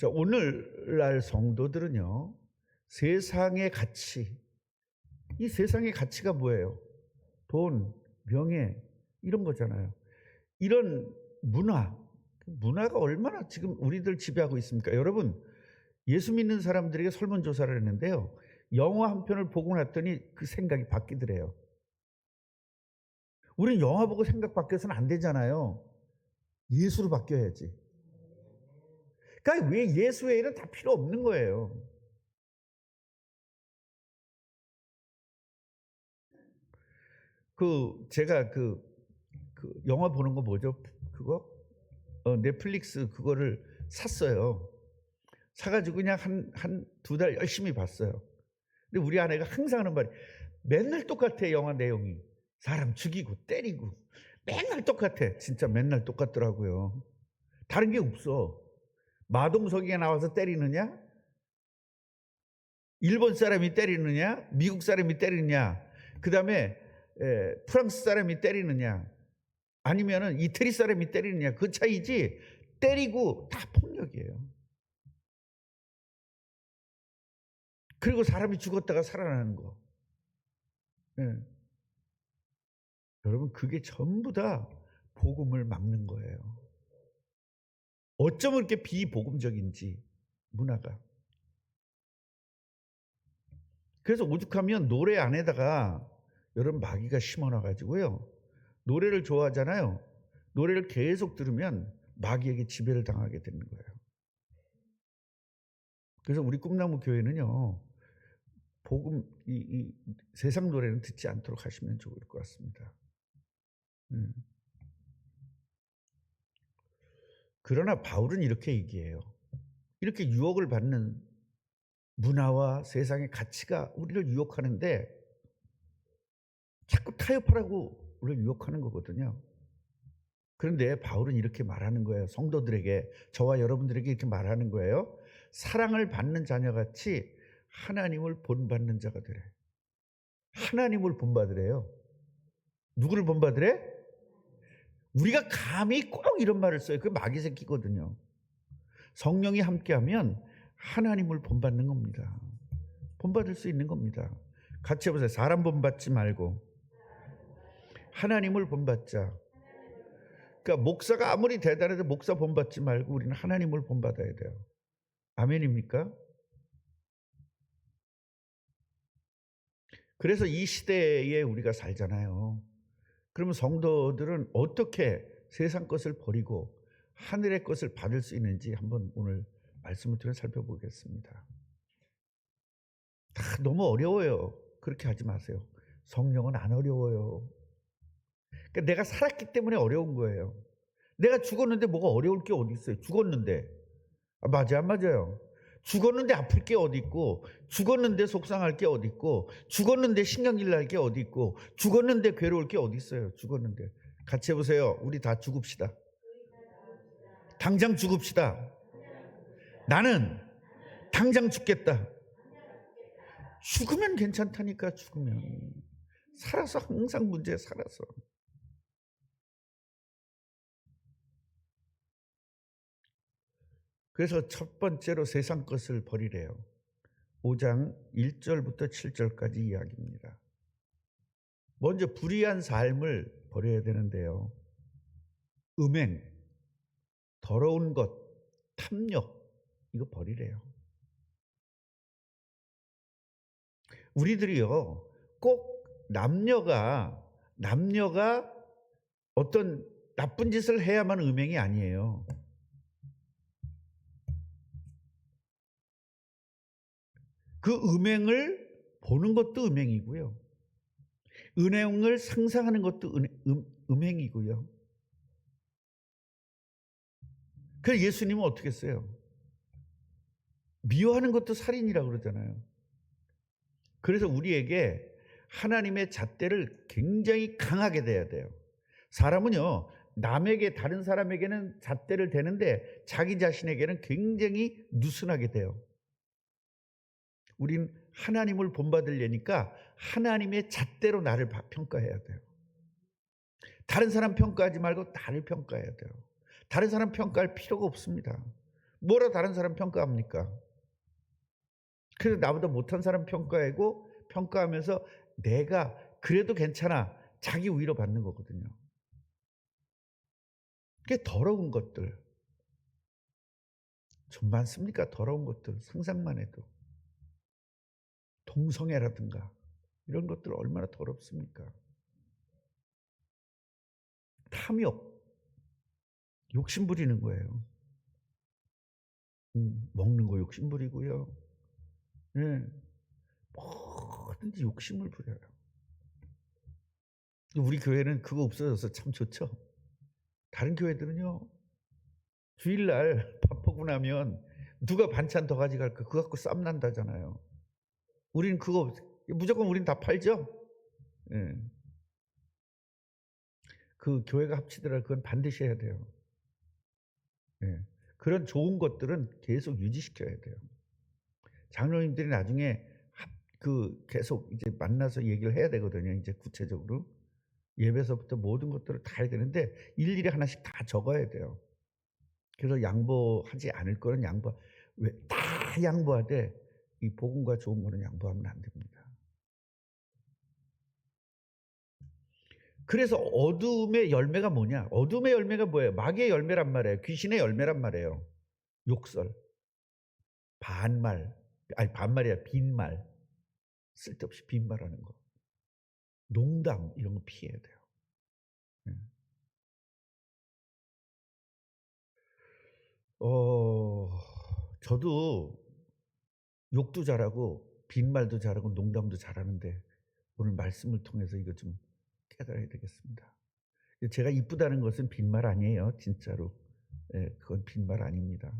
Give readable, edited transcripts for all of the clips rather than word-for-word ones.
자, 오늘날 성도들은요, 세상의 가치, 이 세상의 가치가 뭐예요? 돈, 명예, 이런 거잖아요. 이런 문화가 얼마나 지금 우리들 지배하고 있습니까? 여러분, 예수 믿는 사람들에게 설문조사를 했는데요, 영화 한 편을 보고 났더니 그 생각이 바뀌더래요. 우린 영화 보고 생각 바뀌어서는 안 되잖아요. 예수로 바뀌어야지. 그러니까 왜 예수 외에는 다 필요 없는 거예요. 제가 영화 보는 거 뭐죠? 그거? 넷플릭스 그거를 샀어요. 사가지고 그냥 한 두 달 열심히 봤어요. 근데 우리 아내가 항상 하는 말이, 맨날 똑같아, 영화 내용이. 사람 죽이고 때리고 맨날 똑같아. 진짜 맨날 똑같더라고요. 다른 게 없어. 마동석이가 나와서 때리느냐? 일본 사람이 때리느냐? 미국 사람이 때리느냐? 그 다음에 프랑스 사람이 때리느냐? 아니면은 이태리 사람이 때리느냐? 그 차이지, 때리고 다 폭력이에요. 그리고 사람이 죽었다가 살아나는 거. 예. 여러분, 그게 전부 다 복음을 막는 거예요. 어쩌면 이렇게 비복음적인지, 문화가. 그래서 오죽하면 노래 안에다가 여러분 마귀가 심어놔가지고요, 노래를 좋아하잖아요. 노래를 계속 들으면 마귀에게 지배를 당하게 되는 거예요. 그래서 우리 꿈나무 교회는요, 복음, 이 세상 노래는 듣지 않도록 하시면 좋을 것 같습니다. 그러나 바울은 이렇게 얘기해요. 이렇게 유혹을 받는 문화와 세상의 가치가 우리를 유혹하는데 자꾸 타협하라고 우리를 유혹하는 거거든요. 그런데 바울은 이렇게 말하는 거예요. 성도들에게, 저와 여러분들에게 이렇게 말하는 거예요. 사랑을 받는 자녀같이 하나님을 본받는 자가 되래. 하나님을 본받으래요. 누구를 본받으래? 우리가 감히 꼭 이런 말을 써요. 그게 마귀 새끼거든요. 성령이 함께하면 하나님을 본받는 겁니다. 본받을 수 있는 겁니다. 같이 해보세요. 사람 본받지 말고 하나님을 본받자. 그러니까 목사가 아무리 대단해도 목사 본받지 말고 우리는 하나님을 본받아야 돼요. 아멘입니까? 그래서 이 시대에 우리가 살잖아요. 그러면 성도들은 어떻게 세상 것을 버리고 하늘의 것을 받을 수 있는지 한번 오늘 말씀을 통해 살펴보겠습니다. 다 너무 어려워요. 그렇게 하지 마세요. 성령은 안 어려워요. 그러니까 내가 살았기 때문에 어려운 거예요. 내가 죽었는데 뭐가 어려울 게 어디 있어요? 죽었는데. 맞아요, 안 맞아요? 죽었는데 아플 게 어디 있고, 죽었는데 속상할 게 어디 있고, 죽었는데 신경질 날 게 어디 있고, 죽었는데 괴로울 게 어디 있어요? 죽었는데. 같이 해보세요. 우리 다 죽읍시다. 당장 죽읍시다. 나는 당장 죽겠다. 죽으면 괜찮다니까. 죽으면. 살아서 항상 문제에 살아서. 그래서 첫 번째로 세상 것을 버리래요. 5장 1절부터 7절까지 이야기입니다. 먼저 불의한 삶을 버려야 되는데요. 음행, 더러운 것, 탐욕, 이거 버리래요. 우리들이요, 꼭 남녀가 어떤 나쁜 짓을 해야만 음행이 아니에요. 그 음행을 보는 것도 음행이고요. 은행을 상상하는 것도 음행이고요. 그래서 예수님은 어떻게 했어요? 미워하는 것도 살인이라고 그러잖아요. 그래서 우리에게 하나님의 잣대를 굉장히 강하게 대야 돼요. 사람은요, 남에게, 다른 사람에게는 잣대를 대는데 자기 자신에게는 굉장히 느슨하게 돼요. 우린 하나님을 본받으려니까 하나님의 잣대로 나를 평가해야 돼요. 다른 사람 평가하지 말고 나를 평가해야 돼요. 다른 사람 평가할 필요가 없습니다. 뭐라 다른 사람 평가합니까? 그래서 나보다 못한 사람 평가하면서 내가 그래도 괜찮아. 자기 위로받는 거거든요. 그게 더러운 것들 좀 많습니까? 더러운 것들 상상만 해도. 동성애라든가 이런 것들 얼마나 더럽습니까? 탐욕, 욕심 부리는 거예요. 먹는 거 욕심 부리고요. 예. 뭐든지 욕심을 부려요. 우리 교회는 그거 없어져서 참 좋죠. 다른 교회들은요. 주일날 밥 먹고 나면 누가 반찬 더 가져갈까 그거 갖고 싸움 난다잖아요. 우리는 그거 무조건 우린 다 팔죠. 예. 그 교회가 합치더라도 그건 반드시 해야 돼요. 예. 그런 좋은 것들은 계속 유지시켜야 돼요. 장로님들이 나중에 계속 이제 만나서 얘기를 해야 되거든요. 이제 구체적으로 예배서부터 모든 것들을 다 해야 되는데 일일이 하나씩 다 적어야 돼요. 그래서 양보하지 않을 거는 왜 다 양보하되 이 복음과 좋은 거는 양보하면 안 됩니다. 그래서 어둠의 열매가 뭐냐? 어둠의 열매가 뭐예요? 마귀의 열매란 말이에요. 귀신의 열매란 말이에요. 욕설, 반말, 아니 반말이야 빈말, 쓸데없이 빈말하는 거, 농담 이런 거 피해야 돼요. 음. 저도 욕도 잘하고 빈말도 잘하고 농담도 잘하는데 오늘 말씀을 통해서 이거 좀 깨달아야 되겠습니다. 제가 이쁘다는 것은 빈말 아니에요. 진짜로. 예, 그건 빈말 아닙니다.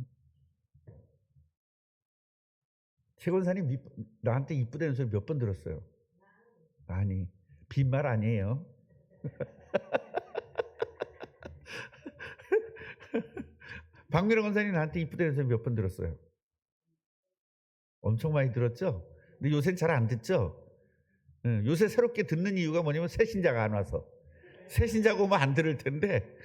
최 권사님 나한테 이쁘다는 소리 몇 번 들었어요? 많이. 빈말 아니에요. 박미라 권사님 나한테 이쁘다는 소리 몇 번 들었어요? 엄청 많이 들었죠? 근데 요새는 잘 안 듣죠? 예, 요새 새롭게 듣는 이유가 뭐냐면 새신자가 안 와서. 새신자가 오면 안 들을 텐데.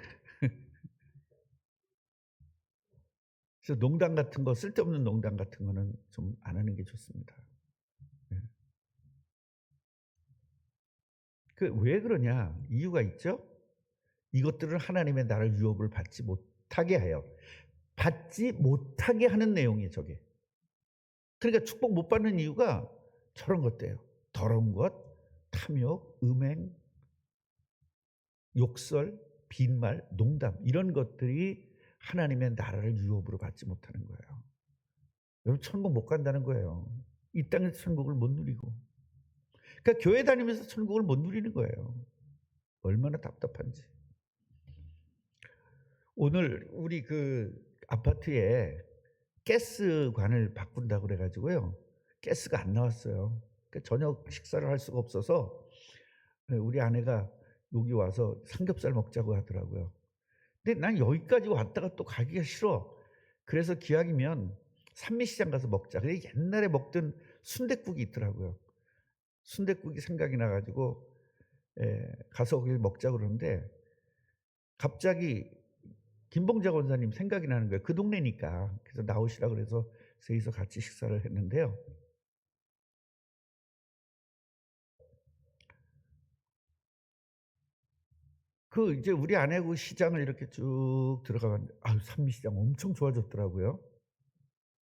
그래서 농담 같은 거 쓸데없는 농담 같은 거는 좀 안 하는 게 좋습니다. 예. 왜 그러냐? 이유가 있죠? 이것들은 하나님의 나를 유업을 받지 못하게 해요. 받지 못하게 하는 내용이에요, 저게. 그러니까 축복 못 받는 이유가 저런 것들이에요. 더러운 것, 탐욕, 음행, 욕설, 빈말, 농담 이런 것들이 하나님의 나라를 유업으로 받지 못하는 거예요. 여러분 천국 못 간다는 거예요. 이 땅에서 천국을 못 누리고. 그러니까 교회 다니면서 천국을 못 누리는 거예요. 얼마나 답답한지. 오늘 우리 아파트에 가스관을 바꾼다고 그래 가지고요. 가스가 안 나왔어요. 그러니까 저녁 식사를 할 수가 없어서 우리 아내가 여기 와서 삼겹살 먹자고 하더라고요. 근데 난 여기까지 왔다가 또 가기가 싫어. 그래서 기왕이면 산미시장 가서 먹자. 근데 옛날에 먹던 순댓국이 있더라고요. 순댓국이 생각이 나 가지고 가서 거기를 먹자고 그러는데 갑자기 김봉자 권사님 생각이 나는 거예요. 그 동네니까. 그래서 나오시라 그래서 셋이서 같이 식사를 했는데요. 이제 우리 아내하고 시장을 이렇게 쭉 들어가는데 산미시장 엄청 좋아졌더라고요.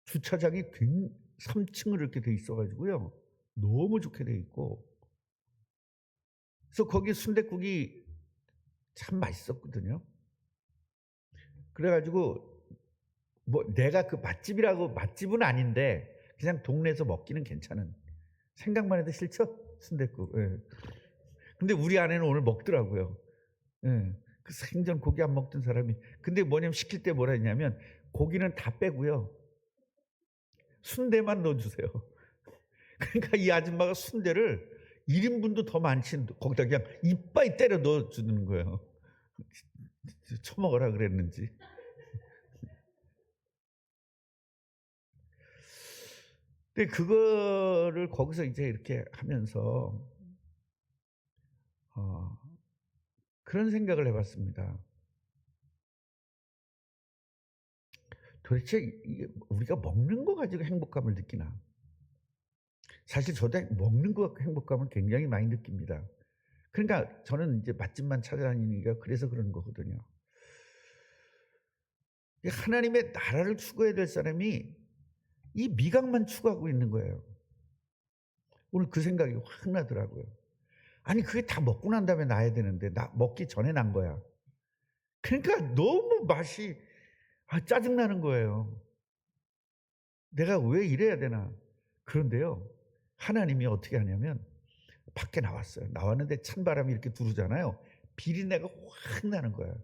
주차장이 3층으로 이렇게 돼 있어 가지고요. 너무 좋게 돼 있고. 그래서 거기 순댓국이 참 맛있었거든요. 그래 가지고 내가 맛집은 아닌데 그냥 동네에서 먹기는 괜찮은. 생각만 해도 싫죠? 순댓국. 예. 근데 우리 아내는 오늘 먹더라고요. 예. 그 생전 고기 안 먹던 사람이. 근데 뭐냐면 시킬 때 뭐라 했냐면 고기는 다 빼고요. 순대만 넣어 주세요. 그러니까 이 아줌마가 순대를 1인분도 더 많지 거기다 그냥 이빠이 때려 넣어 주는 거예요. 처먹으라 그랬는지. 근데 그거를 거기서 이제 이렇게 하면서 어 그런 생각을 해 봤습니다. 도대체 우리가 먹는 거 가지고 행복감을 느끼나? 사실 저도 먹는 거 갖고 행복감을 굉장히 많이 느낍니다. 그러니까 저는 이제 맛집만 찾아다니니까 그래서 그런 거거든요. 하나님의 나라를 추구해야 될 사람이 이 미각만 추구하고 있는 거예요. 오늘 그 생각이 확 나더라고요. 아니 그게 다 먹고 난 다음에 나야 되는데 나 먹기 전에 난 거야. 그러니까 너무 맛이 짜증나는 거예요. 내가 왜 이래야 되나. 그런데요. 하나님이 어떻게 하냐면 밖에 나왔어요. 나왔는데 찬바람이 이렇게 두르잖아요. 비린내가 확 나는 거야.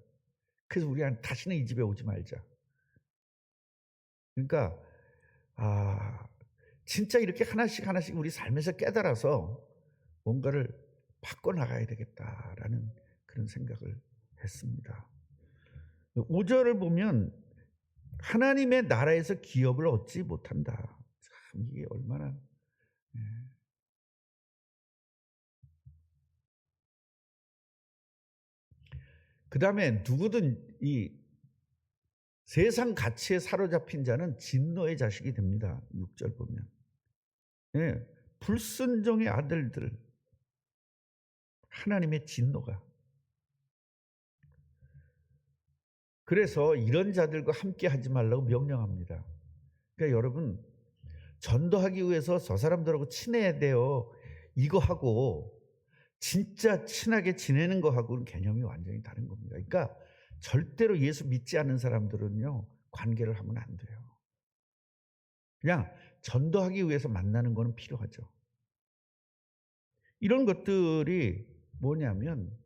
그래서 우리 다시는 이 집에 오지 말자. 그러니까 진짜 이렇게 하나씩 하나씩 우리 삶에서 깨달아서 뭔가를 바꿔나가야 되겠다라는 그런 생각을 했습니다. 5절을 보면 하나님의 나라에서 기업을 얻지 못한다. 참 이게 얼마나 그 다음에 누구든 이 세상 가치에 사로잡힌 자는 진노의 자식이 됩니다. 6절 보면. 불순종의 아들들. 하나님의 진노가. 그래서 이런 자들과 함께 하지 말라고 명령합니다. 그러니까 여러분 전도하기 위해서 저 사람들하고 친해야 돼요. 이거 하고 진짜 친하게 지내는 거하고는 개념이 완전히 다른 겁니다. 그러니까 절대로 예수 믿지 않는 사람들은요 관계를 하면 안 돼요. 그냥 전도하기 위해서 만나는 거는 필요하죠. 이런 것들이 뭐냐면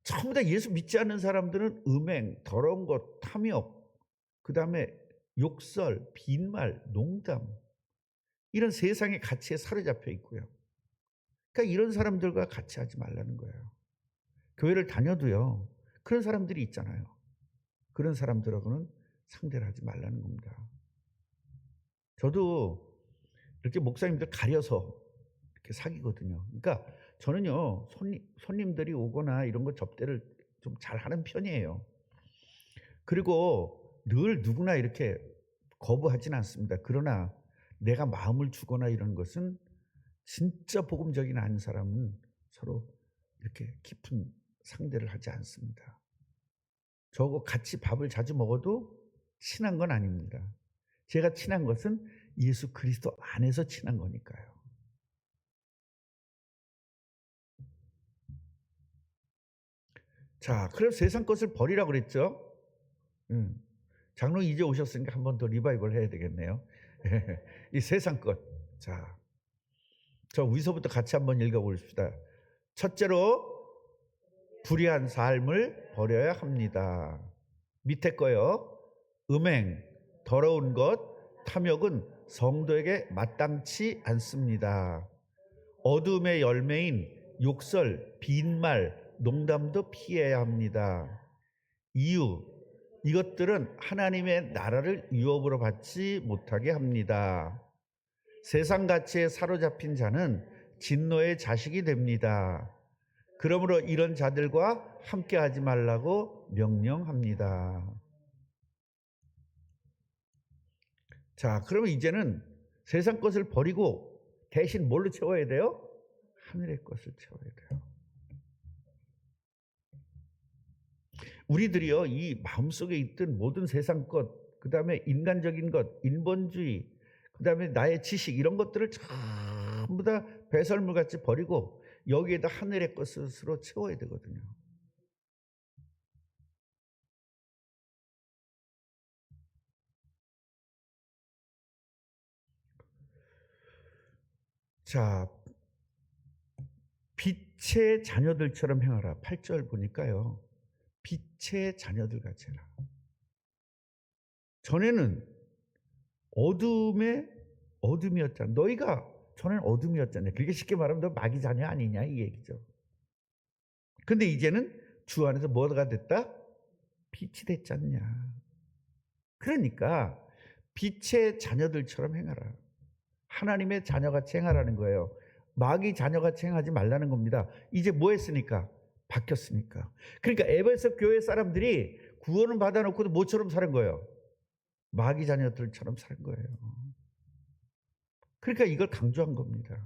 전부 다 예수 믿지 않는 사람들은 음행, 더러운 것, 탐욕, 그 다음에 욕설, 빈말, 농담 이런 세상의 가치에 사로잡혀 있고요. 그러니까 이런 사람들과 같이 하지 말라는 거예요. 교회를 다녀도요. 그런 사람들이 있잖아요. 그런 사람들하고는 상대를 하지 말라는 겁니다. 저도 이렇게 목사님들 가려서 이렇게 사귀거든요. 그러니까 저는요. 손님들이 오거나 이런 거 접대를 좀 잘하는 편이에요. 그리고 늘 누구나 이렇게 거부하진 않습니다. 그러나 내가 마음을 주거나 이런 것은 진짜 복음적인 아닌 사람은 서로 이렇게 깊은 상대를 하지 않습니다. 저하고 같이 밥을 자주 먹어도 친한 건 아닙니다. 제가 친한 것은 예수 그리스도 안에서 친한 거니까요. 자, 그럼 세상 것을 버리라고 그랬죠? 장로님 이제 오셨으니까 한 번 더 리바이벌 해야 되겠네요. 이 세상 것. 자, 저 위서부터 같이 한번 읽어봅시다. 첫째로 불의한 삶을 버려야 합니다. 밑에 거요. 음행, 더러운 것, 탐욕은 성도에게 마땅치 않습니다. 어둠의 열매인 욕설, 빈말, 농담도 피해야 합니다. 이유, 이것들은 하나님의 나라를 유업으로 받지 못하게 합니다. 세상 가치에 사로잡힌 자는 진노의 자식이 됩니다. 그러므로 이런 자들과 함께 하지 말라고 명령합니다. 자, 그러면 이제는 세상 것을 버리고 대신 뭘로 채워야 돼요? 하늘의 것을 채워야 돼요. 우리들이요, 이 마음속에 있던 모든 세상 것, 그 다음에 인간적인 것, 인본주의, 그 다음에 나의 지식 이런 것들을 전부 다 배설물같이 버리고 여기에다 하늘의 것으로 채워야 되거든요. 자, 빛의 자녀들처럼 행하라. 8절 보니까요. 빛의 자녀들 같이 해라. 전에는 어둠이었잖아. 너희가 전에는 어둠이었잖아요. 그게 쉽게 말하면 너 마귀 자녀 아니냐 이 얘기죠. 근데 이제는 주 안에서 뭐가 됐다? 빛이 됐지 않냐. 그러니까 빛의 자녀들처럼 행하라. 하나님의 자녀같이 행하라는 거예요. 마귀 자녀같이 행하지 말라는 겁니다. 이제 뭐 했으니까? 바뀌었으니까. 그러니까 에베소 교회 사람들이 구원은 받아놓고도 뭐처럼 사는 거예요? 마귀 자녀들처럼 사는 거예요. 그러니까 이걸 강조한 겁니다.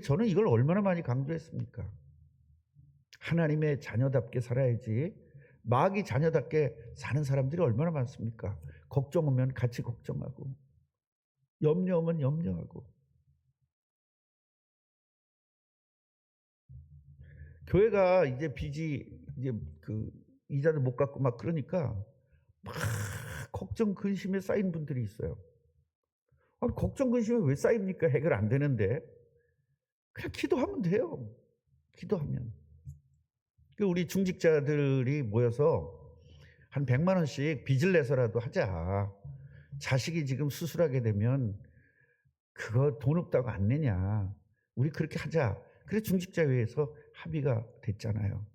저는 이걸 얼마나 많이 강조했습니까? 하나님의 자녀답게 살아야지. 마귀 자녀답게 사는 사람들이 얼마나 많습니까? 걱정 오면 같이 걱정하고, 염려 오면 염려하고. 교회가 이제 빚이 이제 그 이자도 못 갚고 막 그러니까 막 걱정 근심에 쌓인 분들이 있어요. 걱정 근심이 왜 쌓입니까? 해결 안 되는데. 그냥 기도하면 돼요. 기도하면. 우리 중직자들이 모여서 한 100만 원씩 빚을 내서라도 하자. 자식이 지금 수술하게 되면 그거 돈 없다고 안 내냐. 우리 그렇게 하자. 그래서 중직자회에서 합의가 됐잖아요.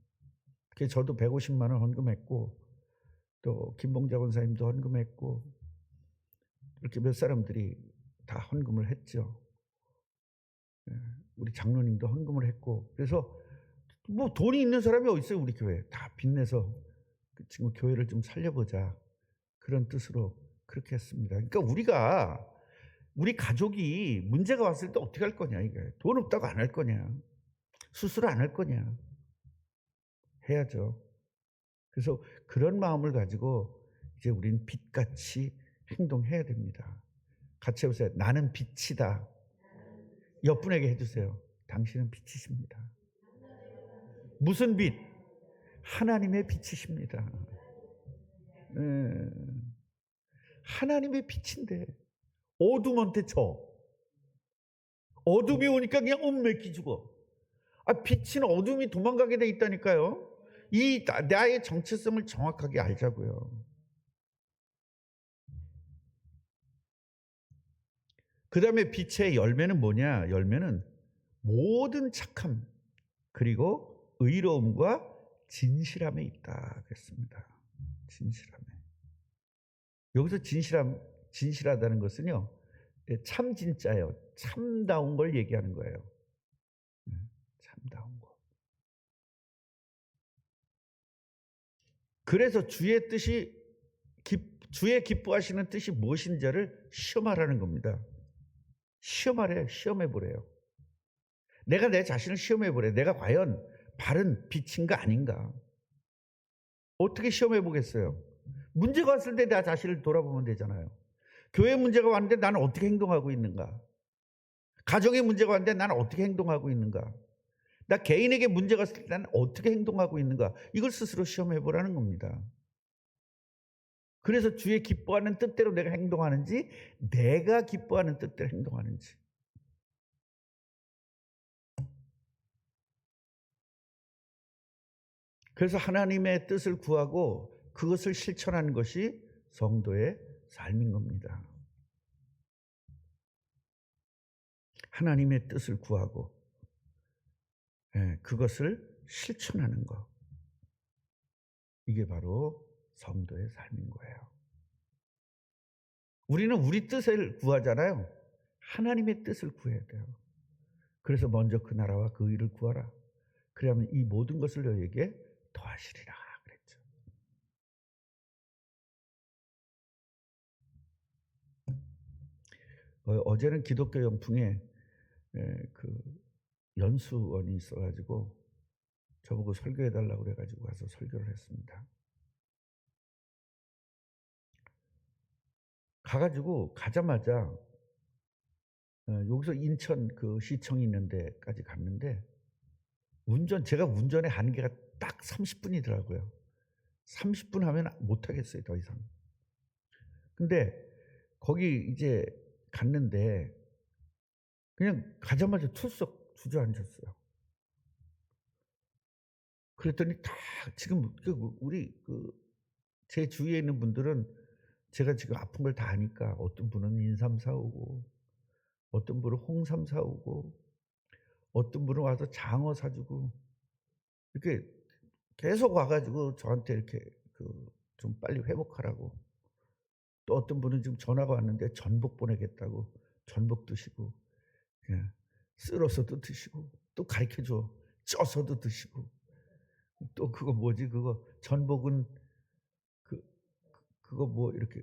그래서 저도 150만 원 헌금했고, 또 김봉자 권사님도 헌금했고, 이렇게 몇 사람들이 다 헌금을 했죠. 우리 장로님도 헌금을 했고. 그래서 뭐 돈이 있는 사람이 어디 있어요? 우리 교회 다 빚내서 지금 교회를 좀 살려보자, 그런 뜻으로 그렇게 했습니다. 그러니까 우리 가족이 문제가 왔을 때 어떻게 할 거냐, 이게. 돈 없다고 안 할 거냐, 수술 안 할 거냐, 해야죠. 그래서 그런 마음을 가지고 이제 우리는 빛같이 행동해야 됩니다. 같이 해보세요. 나는 빛이다. 옆분에게 해주세요. 당신은 빛이십니다. 무슨 빛? 하나님의 빛이십니다. 하나님의 빛인데 어둠한테 져. 어둠이 오니까 그냥 읍맥히 죽어. 빛은 어둠이 도망가게 돼 있다니까요. 이 나의 정체성을 정확하게 알자고요. 그 다음에 빛의 열매는 뭐냐? 열매는 모든 착함, 그리고 의로움과 진실함에 있다 그랬습니다. 진실함에. 여기서 진실하다는 것은요, 참 진짜예요. 참다운 걸 얘기하는 거예요. 참다운 거. 그래서 주의 기뻐하시는 뜻이 무엇인지를 시험하라는 겁니다. 시험해보래요. 내가 내 자신을 시험해보래. 내가 과연 바른 빛인가 아닌가. 어떻게 시험해보겠어요? 문제가 왔을 때 나 자신을 돌아보면 되잖아요. 교회 문제가 왔는데 나는 어떻게 행동하고 있는가? 가정의 문제가 왔는데 나는 어떻게 행동하고 있는가? 나 개인에게 문제가 왔을 때 나는 어떻게 행동하고 있는가? 이걸 스스로 시험해보라는 겁니다. 그래서 주의 기뻐하는 뜻대로 내가 행동하는지, 내가 기뻐하는 뜻대로 행동하는지. 그래서 하나님의 뜻을 구하고 그것을 실천하는 것이 성도의 삶인 겁니다. 하나님의 뜻을 구하고 그것을 실천하는 것. 이게 바로 성도의 삶인 거예요. 우리는 우리 뜻을 구하잖아요. 하나님의 뜻을 구해야 돼요. 그래서 먼저 그 나라와 그 의를 구하라. 그러면 이 모든 것을 너희에게 더하시리라 그랬죠. 어제는 기독교 영풍에 그 연수원이 있어가지고 저보고 설교해달라고 그래가지고 가서 설교를 했습니다. 가가지고 가자마자 여기서 인천 그 시청이 있는 데까지 갔는데 제가 운전의 한계가 딱 30분이더라고요. 30분 하면 못하겠어요, 더 이상. 근데 거기 이제 갔는데 그냥 가자마자 투석 주저앉았어요. 그랬더니 다 지금 우리 제 주위에 있는 분들은 제가 지금 아픈 걸 다 아니까 어떤 분은 인삼 사오고, 어떤 분은 홍삼 사오고, 어떤 분은 와서 장어 사주고, 이렇게 계속 와가지고 저한테 이렇게 좀 빨리 회복하라고. 또 어떤 분은 지금 전화가 왔는데 전복 보내겠다고 전복 드시고, 그냥 쓸어서도 드시고, 또 가르쳐줘 쪄서도 드시고, 또 그거 뭐지? 그거 전복은 그 그거 뭐 이렇게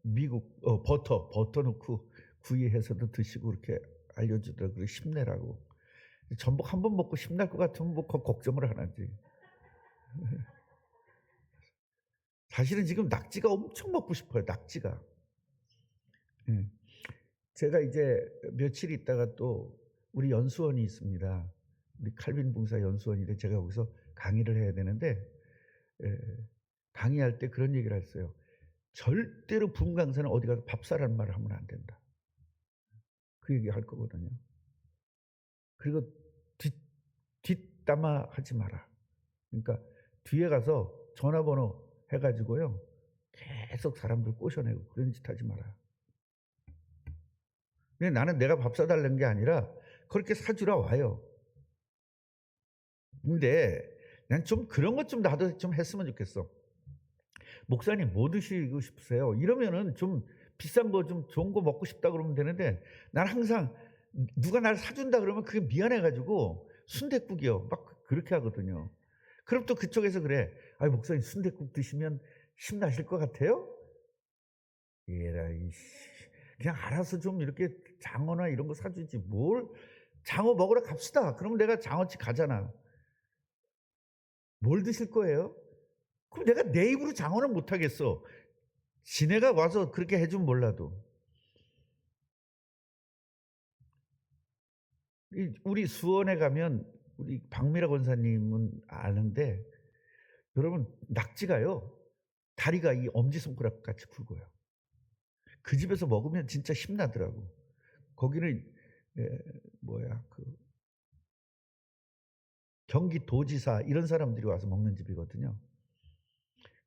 미국 버터 넣고 구이해서도 드시고 이렇게 알려주더라고요. 힘내라고. 전복 한 번 먹고 힘날 것 같으면 뭐 걱정을 안 하지. 사실은 지금 낙지가 엄청 먹고 싶어요, 낙지가. 예. 제가 이제 며칠 있다가 또 우리 연수원이 있습니다. 우리 칼빈 봉사 연수원인데 제가 거기서 강의를 해야 되는데 예, 강의할 때 그런 얘기를 했어요. 절대로 부흥 강사는 어디 가서 밥 사라는 말을 하면 안 된다. 그 얘기 할 거거든요. 그리고 뒷 뒷담화 하지 마라. 그러니까 뒤에 가서 전화번호 해 가지고요. 계속 사람들 꼬셔내고 그런 짓 하지 마라. 근데 나는 내가 밥 사달라는 게 아니라 그렇게 사주라 와요. 근데 난 좀 그런 것 좀 나도 좀 했으면 좋겠어. 목사님 뭐 드시고 싶으세요? 이러면은 좀 비싼 거 좀 좋은 거 먹고 싶다 그러면 되는데 난 항상 누가 날 사준다 그러면 그게 미안해 가지고 순댓국이요. 막 그렇게 하거든요. 그럼 또 그쪽에서 그래. "아이 목사님 순댓국 드시면 힘나실 것 같아요?" 에라이 씨. 그냥 알아서 좀 이렇게 장어나 이런 거 사주지 뭘 "장어 먹으러 갑시다." 그러면 내가 장어집 가잖아. 뭘 드실 거예요? 그럼 내가 내 입으로 장어는 못 하겠어. 지네가 와서 그렇게 해 주면 몰라도. 우리 수원에 가면 우리 박미라 권사님은 아는데 여러분 낙지가요. 다리가 이 엄지손가락 같이 굵어요. 그 집에서 먹으면 진짜 힘나더라고. 거기는 뭐야 그 경기도지사 이런 사람들이 와서 먹는 집이거든요.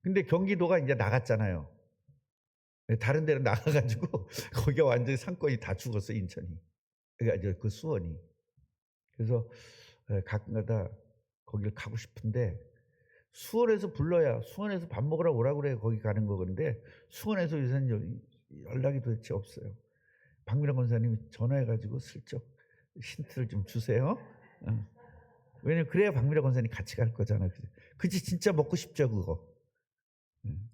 근데 경기도가 이제 나갔잖아요. 다른 데로 나가 가지고 거기가 완전히 상권이 다 죽었어 인천이. 그러니까 이제 그 수원이. 그래서 가끔가다 거기를 가고 싶은데 수원에서 불러야 수원에서 밥 먹으러 오라고 그래야 거기 가는 거건데 수원에서 요새는 연락이 도대체 없어요. 박미란 권사님이 전화해 가지고 슬쩍 힌트를 좀 주세요. 어. 왜냐면 그래야 박미란 권사님 같이 갈 거잖아. 그치 진짜 먹고 싶죠 그거. 음.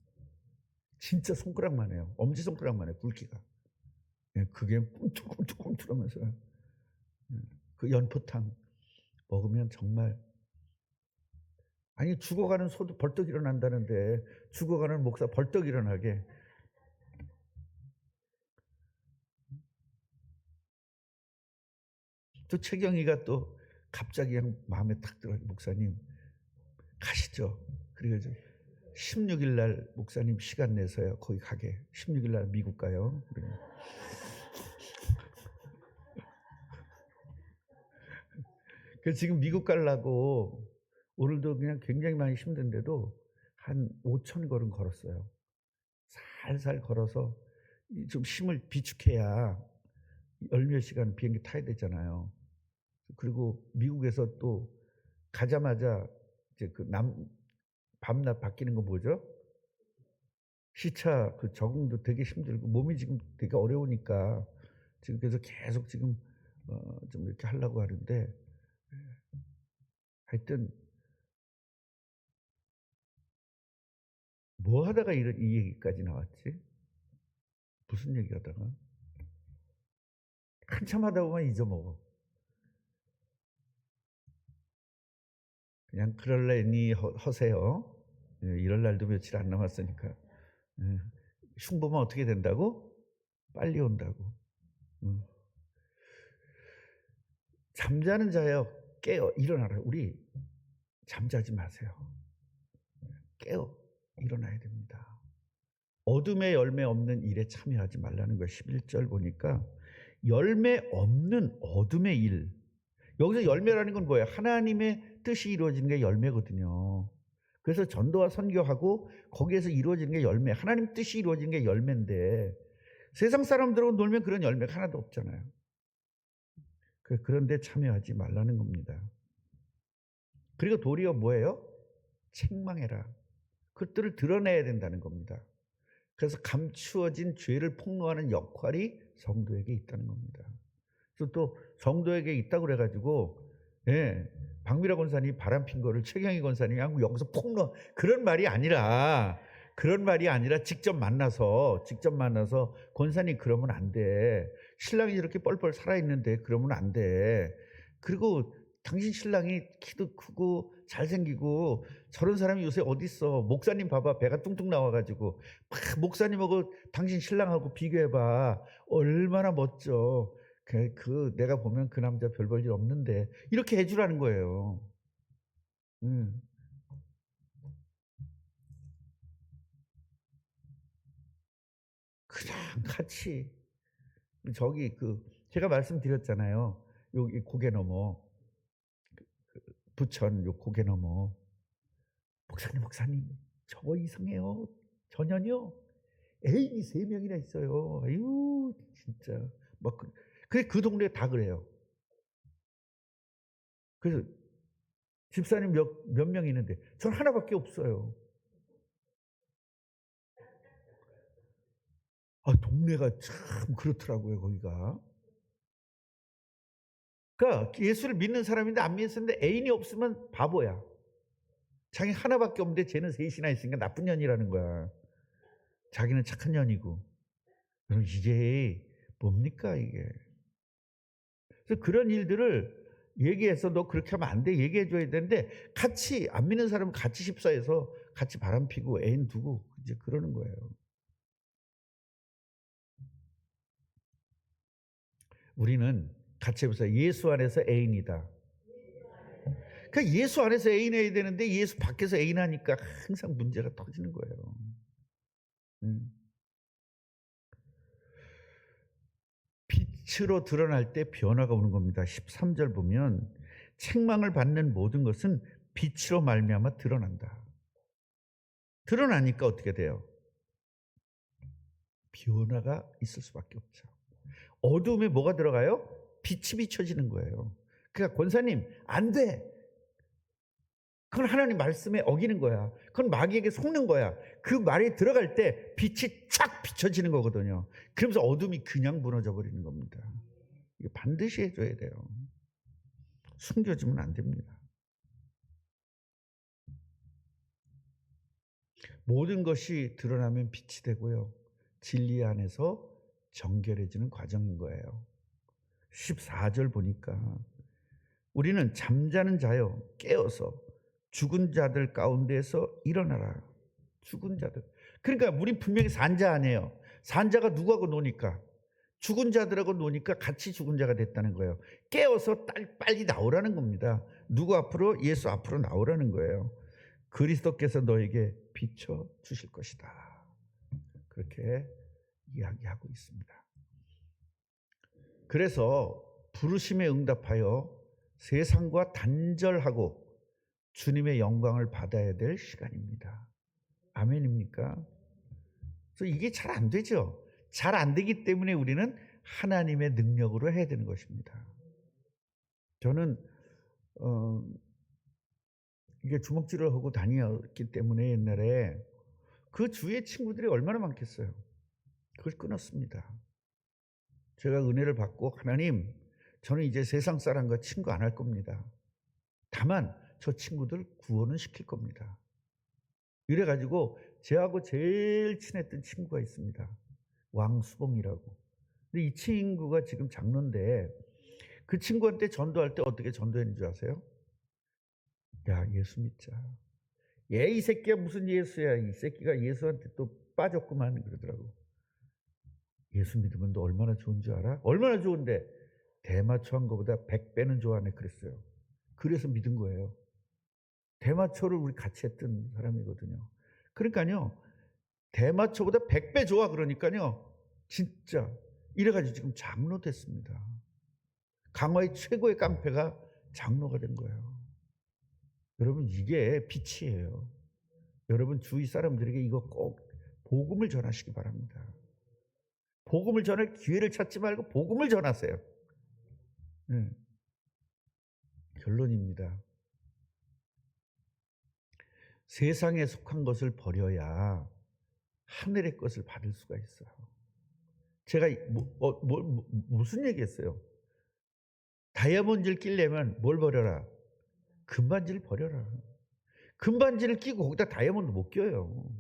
진짜 손가락만 해요. 엄지손가락만 해요 굵기가. 예 그게 꿈틀꿈틀꿈틀하면서 그 연포탕 먹으면 정말 아니 죽어가는 소도 벌떡 일어난다는데 죽어가는 목사 벌떡 일어나게 또 최경희가 또 갑자기 그냥 마음에 탁 들어요. 목사님 가시죠. 그래가지고 16일 날 목사님 시간 내서요. 거기 가게. 16일 날 미국 가요. 그래서 지금 미국 가려고 오늘도 그냥 굉장히 많이 힘든데도 한 5천 걸음 걸었어요. 살살 걸어서 좀 힘을 비축해야 열 몇 시간 비행기 타야 되잖아요. 그리고 미국에서 또 가자마자 이제 그 밤낮 바뀌는 거 뭐죠? 시차 그 적응도 되게 힘들고 몸이 지금 되게 어려우니까 지금 그래서 계속 지금 좀 이렇게 하려고 하는데 하여튼 뭐 하다가 이런 이 얘기까지 나왔지? 무슨 얘기하다가? 한참 하다 보면 잊어먹어. 그냥 그럴래니 허세요. 예, 이럴 날도 며칠 안 남았으니까. 예, 흉보면 어떻게 된다고? 빨리 온다고. 음. 잠자는 자여 깨어 일어나라. 우리 잠자지 마세요. 깨어 일어나야 됩니다. 어둠의 열매 없는 일에 참여하지 말라는 거 11절 보니까 열매 없는 어둠의 일. 여기서 열매라는 건 뭐예요? 하나님의 뜻이 이루어지는 게 열매거든요. 그래서 전도와 선교하고 거기에서 이루어지는 게 열매. 하나님 뜻이 이루어지는 게 열매인데 세상 사람들하고 놀면 그런 열매가 하나도 없잖아요. 그런데 참여하지 말라는 겁니다. 그리고 도리어 뭐예요? 책망해라. 그것들을 드러내야 된다는 겁니다. 그래서 감추어진 죄를 폭로하는 역할이 성도에게 있다는 겁니다. 그래서 또 성도에게 있다고 그래가지고 예, 박미라 권사님이 바람핀 거를 최경희 권사님이 하고 여기서 폭로 그런 말이 아니라 직접 만나서 권사님 그러면 안 돼. 신랑이 이렇게 뻘뻘 살아있는데 그러면 안 돼. 그리고 당신 신랑이 키도 크고 잘생기고 저런 사람이 요새 어딨어. 목사님 봐봐. 배가 뚱뚱 나와가지고 막 목사님하고 당신 신랑하고 비교해봐. 얼마나 멋져. 내가 보면 그 남자 별 볼 일 없는데 이렇게 해주라는 거예요. 그냥 같이 저기 제가 말씀드렸잖아요. 여기 고개 넘어 부천 요 고개 넘어 목사님 저거 이상해요. 전현이요. 애인이 3명이나 있어요. 아유 진짜 막 그 동네 다 그래요. 그래서 집사님 몇 명 있는데 전 하나밖에 없어요. 동네가 참 그렇더라고요, 거기가. 그러니까 예수를 믿는 사람인데 안 믿는데 애인이 없으면 바보야. 자기 하나밖에 없는데 쟤는 3이나 있으니까 나쁜 년이라는 거야. 자기는 착한 년이고. 그럼 이게 뭡니까 이게. 그래서 그런 일들을 얘기해서 너 그렇게 하면 안 돼 얘기해 줘야 되는데 같이 안 믿는 사람은 같이 십사해서 같이 바람피고 애인 두고 이제 그러는 거예요. 우리는 같이 해보세요. 예수 안에서 애인이다. 그러니까 예수 안에서 애인 해야 되는데 예수 밖에서 애인 하니까 항상 문제가 터지는 거예요. 빛으로 드러날 때 변화가 오는 겁니다. 13절 보면 책망을 받는 모든 것은 빛으로 말미암아 드러난다. 드러나니까 어떻게 돼요? 변화가 있을 수밖에 없죠. 어두움에 뭐가 들어가요? 빛이 비춰지는 거예요. 그러니까 권사님 안 돼. 그건 하나님 말씀에 어기는 거야. 그건 마귀에게 속는 거야. 그 말이 들어갈 때 빛이 쫙 비춰지는 거거든요. 그러면서 어둠이 그냥 무너져 버리는 겁니다. 이거 반드시 해줘야 돼요. 숨겨지면 안 됩니다. 모든 것이 드러나면 빛이 되고요. 진리 안에서 정결해지는 과정인 거예요. 14절 보니까 우리는 잠자는 자여 깨어서 죽은 자들 가운데에서 일어나라. 죽은 자들. 그러니까 우리 분명히 산자 아니에요. 산자가 누구하고 노니까? 죽은 자들하고 노니까 같이 죽은 자가 됐다는 거예요. 깨어서 빨리 나오라는 겁니다. 누구 앞으로? 예수 앞으로 나오라는 거예요. 그리스도께서 너에게 비춰 주실 것이다. 그렇게 이야기하고 있습니다. 그래서 부르심에 응답하여 세상과 단절하고 주님의 영광을 받아야 될 시간입니다. 아멘입니까? 그래서 이게 잘 안 되죠. 잘 안 되기 때문에 우리는 하나님의 능력으로 해야 되는 것입니다. 저는 이게 주먹질을 하고 다녔기 때문에 옛날에 그 주위에 친구들이 얼마나 많겠어요. 그걸 끊었습니다. 제가 은혜를 받고 하나님 저는 이제 세상 사람과 친구 안 할 겁니다. 다만 저 친구들 구원은 시킬 겁니다. 이래가지고 저하고 제일 친했던 친구가 있습니다. 왕수봉이라고. 근데 이 친구가 지금 장로인데 그 친구한테 전도할 때 어떻게 전도했는 줄 아세요? 야 예수 믿자. 이 새끼가 무슨 예수야. 이 새끼가 예수한테 또 빠졌구만 그러더라고. 예수 믿으면 너 얼마나 좋은 줄 알아? 얼마나 좋은데 대마초한 것보다 100배는 좋아하네 그랬어요. 그래서 믿은 거예요. 대마초를 우리 같이 했던 사람이거든요. 그러니까요. 대마초보다 100배 좋아 그러니까요. 진짜 이래가지고 지금 장로 됐습니다. 강화의 최고의 깡패가 장로가 된 거예요. 여러분 이게 빛이에요. 여러분 주위 사람들에게 이거 꼭 복음을 전하시기 바랍니다. 복음을 전할 기회를 찾지 말고 복음을 전하세요. 결론입니다. 세상에 속한 것을 버려야 하늘의 것을 받을 수가 있어요. 제가 무슨 얘기했어요? 다이아몬드를 끼려면 뭘 버려라? 금반지를 버려라. 금반지를 끼고 거기다 다이아몬드 못 껴요.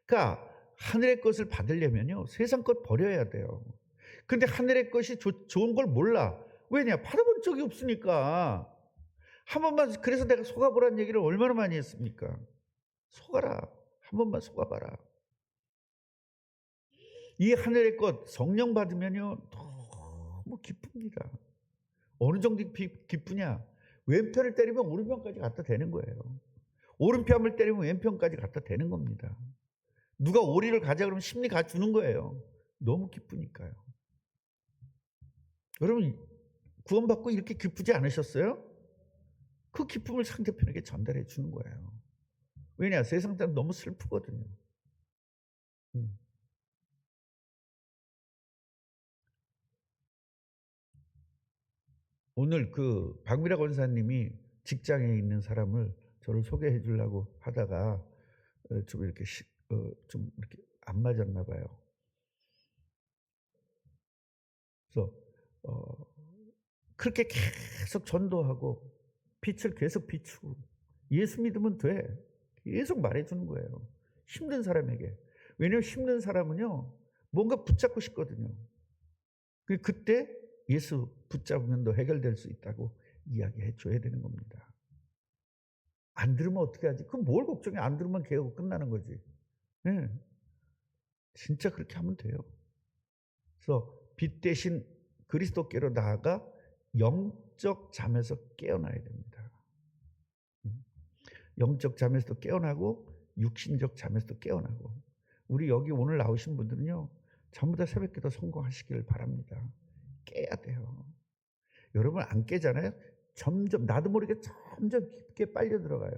그러니까 하늘의 것을 받으려면요, 세상 것 버려야 돼요. 근데 하늘의 것이 좋은 걸 몰라. 왜냐? 받아본 적이 없으니까. 한 번만, 그래서 내가 속아보라는 얘기를 얼마나 많이 했습니까? 속아라. 한 번만 속아봐라. 이 하늘의 것 성령 받으면요 너무 기쁩니다. 어느 정도 기쁘냐? 왼편을 때리면 오른편까지 갖다 대는 거예요. 오른편을 때리면 왼편까지 갖다 대는 겁니다. 누가 오리를 가자 그러면 심리 주는 거예요. 너무 기쁘니까요. 여러분 구원받고 이렇게 기쁘지 않으셨어요? 그 기쁨을 상대편에게 전달해 주는 거예요. 왜냐? 세상 사람 너무 슬프거든요. 오늘 그 박미라 권사님이 직장에 있는 사람을 저를 소개해 주려고 하다가 좀 이렇게 좀 이렇게 안 맞았나 봐요. 그래서 그렇게 계속 전도하고 빛을 계속 비추고 예수 믿으면 돼. 계속 말해주는 거예요. 힘든 사람에게. 왜냐하면 힘든 사람은요 뭔가 붙잡고 싶거든요. 그때 예수 붙잡으면 너 해결될 수 있다고 이야기해 줘야 되는 겁니다. 안 들으면 어떻게 하지? 그럼 뭘 걱정해? 안 들으면 개하고 끝나는 거지. 네. 진짜 그렇게 하면 돼요. 그래서 빛 대신 그리스도께로 나아가 영적 잠에서 깨어나야 됩니다. 영적 잠에서도 깨어나고 육신적 잠에서도 깨어나고. 우리 여기 오늘 나오신 분들은요 전부 다 새벽기도 성공하시기를 바랍니다. 깨야 돼요. 여러분 안 깨잖아요. 점점 나도 모르게 점점 깊게 빨려 들어가요.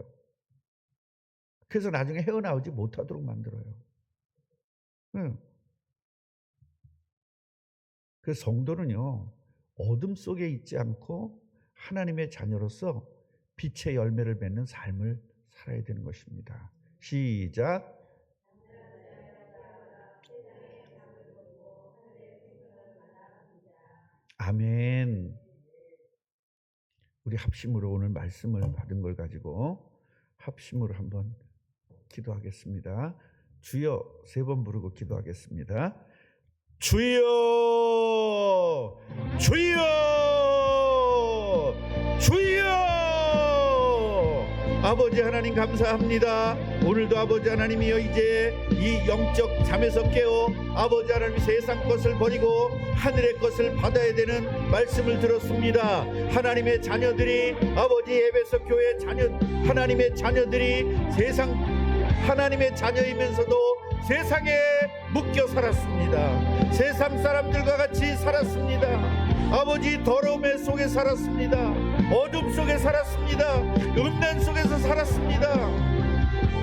그래서 나중에 헤어나오지 못하도록 만들어요. 그래서 성도는요 어둠 속에 있지 않고 하나님의 자녀로서 빛의 열매를 맺는 삶을 살아야 되는 것입니다. 시작. 아멘. 우리 합심으로 오늘 말씀을 받은 걸 가지고 합심으로 한번 기도하겠습니다. 주여 3번 부르고 기도하겠습니다. 주여 주여 주여. 아버지 하나님 감사합니다. 오늘도 아버지 하나님이여 이제 이 영적 잠에서 깨어 아버지 하나님 세상 것을 버리고 하늘의 것을 받아야 되는 말씀을 들었습니다. 하나님의 자녀들이 아버지 에베소 교회 자녀 하나님의 자녀들이 세상 하나님의 자녀이면서도 세상에 묶여 살았습니다. 세상 사람들과 같이 살았습니다. 아버지 더러움의 속에 살았습니다. 어둠 속에 살았습니다. 음란 속에서 살았습니다.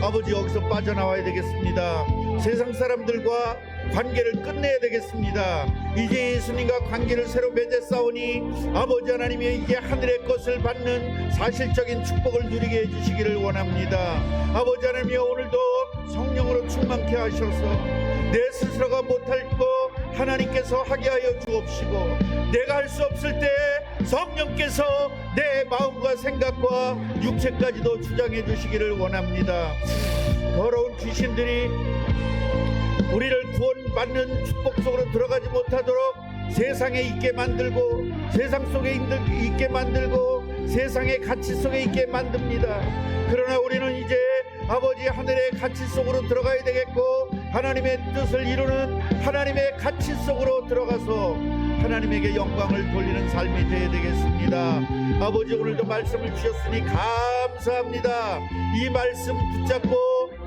아버지 여기서 빠져나와야 되겠습니다. 세상 사람들과 관계를 끝내야 되겠습니다. 이제 예수님과 관계를 새로 맺었사오니 아버지 하나님이 이제 하늘의 것을 받는 사실적인 축복을 누리게 해주시기를 원합니다. 아버지 하나님이여 오늘도 성령으로 충만케 하셔서 내 스스로가 못할 거 하나님께서 하게 하여 주옵시고 내가 할 수 없을 때 성령께서 내 마음과 생각과 육체까지도 주장해 주시기를 원합니다. 더러운 귀신들이 우리를 구원받는 축복 속으로 들어가지 못하도록 세상에 있게 만들고 세상 속에 있게 만들고 세상의 가치 속에 있게 만듭니다. 그러나 우리는 이제 아버지 하늘의 가치 속으로 들어가야 되겠고 하나님의 뜻을 이루는 하나님의 가치 속으로 들어가서 하나님에게 영광을 돌리는 삶이 되어야 되겠습니다. 아버지 오늘도 말씀을 주셨으니 감사합니다. 이 말씀 붙잡고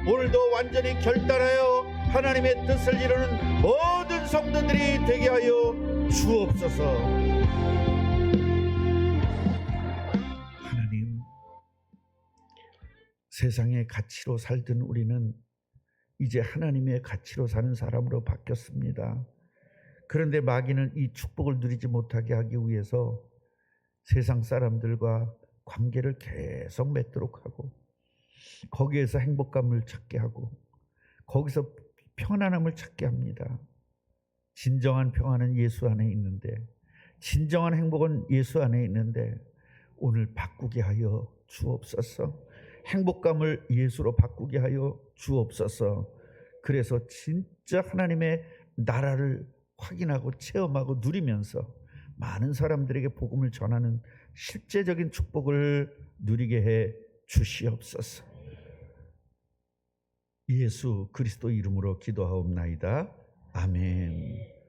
오늘도 완전히 결단하여 하나님의 뜻을 이루는 모든 성도들이 되게 하여 주옵소서. 하나님, 세상의 가치로 살던 우리는 이제 하나님의 가치로 사는 사람으로 바뀌었습니다. 그런데 마귀는 이 축복을 누리지 못하게 하기 위해서 세상 사람들과 관계를 계속 맺도록 하고 거기에서 행복감을 찾게 하고 거기서 편안함을 찾게 합니다. 진정한 평안은 예수 안에 있는데 진정한 행복은 예수 안에 있는데 오늘 바꾸게 하여 주옵소서. 행복감을 예수로 바꾸게 하여 주옵소서. 그래서 진짜 하나님의 나라를 확인하고 체험하고 누리면서 많은 사람들에게 복음을 전하는 실제적인 축복을 누리게 해 주시옵소서. 예수 그리스도 이름으로 기도하옵나이다. 아멘.